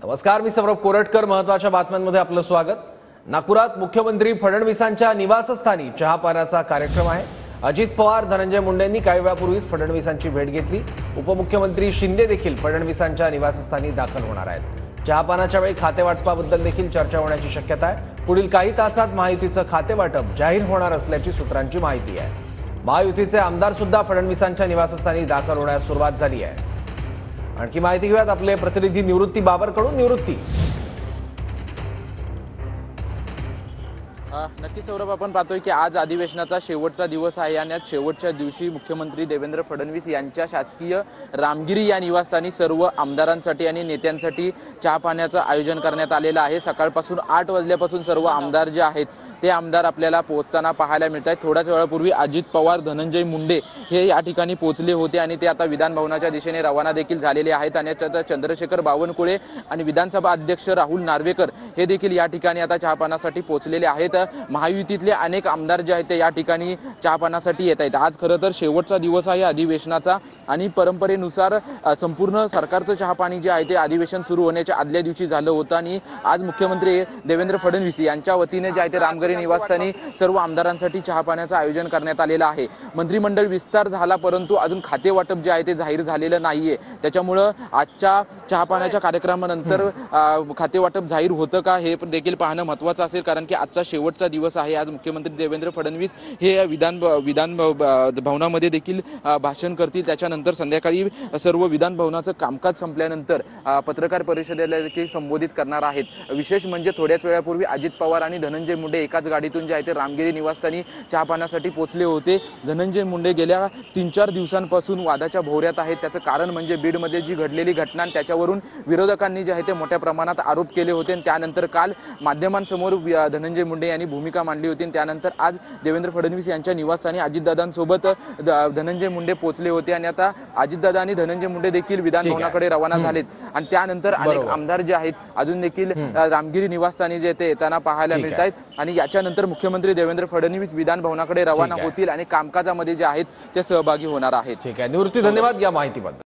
नमस्कार, मी सौरभ कोरटकर. महत्त्वाच्या बातम्यांमध्ये आपलं स्वागत. नागपुरात मुख्यमंत्री फडणवीसांच्या निवासस्थानी चहापानाचा कार्यक्रम आहे. अजित पवार, धनंजय मुंडेंनी काही वेळापूर्वीच फडणवीसांची भेट घेतली. उपमुख्यमंत्री शिंदे देखील फडणवीसांच्या निवासस्थानी दाखल होणार आहेत. चहापानाच्या वेळी खातेवाटपाबद्दल देखील चर्चा होण्याची शक्यता आहे. पुढील काही तासात महायुतीचं खातेवाटप जाहीर होणार असल्याची सूत्रांची माहिती आहे. महायुतीचे आमदार सुद्धा फडणवीसांच्या निवासस्थानी दाखल होण्यास सुरुवात झाली आहे. आणखी माहिती घेऊयात आपले प्रतिनिधी निवृत्ती बाबरकडून. निवृत्ती, नक्की सौरभ, आपण पाहतोय की आज अधिवेशनाचा शेवटचा दिवस आहे आणि आज शेवटच्या दिवशी मुख्यमंत्री देवेंद्र फडणवीस यांच्या शासकीय रामगिरी या निवासस्थानी सर्व आमदारांसाठी आणि नेत्यांसाठी चहा पाण्याचं आयोजन करण्यात आलेलं आहे. सकाळपासून 8 वाजल्यापासून सर्व आमदार जे आहेत ते आमदार आपल्याला पोहोचताना पाहायला मिळत आहेत. थोड्याच वेळापूर्वी अजित पवार, धनंजय मुंडे हे या ठिकाणी पोहोचले होते आणि ते आता विधान भवनाच्या दिशेने रवाना देखील झालेले आहेत. आणि चंद्रशेखर बावनकुळे आणि विधानसभा अध्यक्ष राहुल नार्वेकर हे देखील या ठिकाणी आता चहापानासाठी पोहोचलेले आहेत. महायुतीतले अनेक आमदार जे आहेत ते या ठिकाणी चहापानासाठी येत आहेत. आज खरं तर शेवटचा दिवस आहे अधिवेशनाचा आणि परंपरेनुसार संपूर्ण सरकारचं चहापाणी जे आहे ते अधिवेशन सुरू होण्याच्या आदल्या दिवशी झालं होतं आणि आज मुख्यमंत्री देवेंद्र फडणवीस यांच्या वतीने जे आहे ते रामगिरी निवासस्थानी सर्व आमदारांसाठी चहापाण्याचं आयोजन करण्यात आलेलं आहे. मंत्रिमंडळ विस्तार झाला परंतु अजून खातेवाटप जे आहे ते जाहीर झालेलं नाहीये. त्याच्यामुळं आजच्या चहापाण्याच्या कार्यक्रमानंतर खातेवाटप जाहीर होतं का हे देखील पाहणं महत्त्वाचं असेल, कारण की आजचा शेवटचा दिवस आहे. आज मुख्यमंत्री देवेंद्र फडणवीस हे विधान भवनामध्ये देखील भाषण करतील. त्याच्यानंतर संध्याकाळी सर्व विधान भवनाचं कामकाज संपल्यानंतर पत्रकार परिषदेला देखील संबोधित करणार आहेत. विशेष म्हणजे थोड्याच वेळापूर्वी अजित पवार आणि धनंजय मुंडे एकाच गाडीतून जे आहे ते रामगिरी निवासस्थानी चहापानासाठी पोहोचले होते. धनंजय मुंडे गेल्या 3-4 दिवसांपासून वादाच्या भोवऱ्यात आहेत. त्याचं कारण म्हणजे बीडमध्ये जी घडलेली घटना, त्याच्यावरून विरोधकांनी जे आहे ते मोठ्या प्रमाणात आरोप केले होते आणि त्यानंतर काल माध्यमांसमोर धनंजय मुंडे यांनी भूमिका मांडली होती. त्यानंतर आज देवेंद्र फडणवीस यांच्या निवासस्थानी अजितदादांसोबत धनंजय मुंडे पोहोचले होते आणि आता अजितदादा आणि धनंजय मुंडे देखील विधान भवनाकडे रवाना झालेत. आणि त्यानंतर अनेक आमदार जे आहेत अजून देखील रामगिरी निवासस्थानी जे ते येताना पाहायला मिळत आहेत. आणि याच्यानंतर मुख्यमंत्री देवेंद्र फडणवीस विधान भवनाकडे रवाना होतील आणि कामकाजामध्ये जे आहेत ते सहभागी होणार आहेत. ठीक आहे निवृत्ती, धन्यवाद या माहितीबद्दल.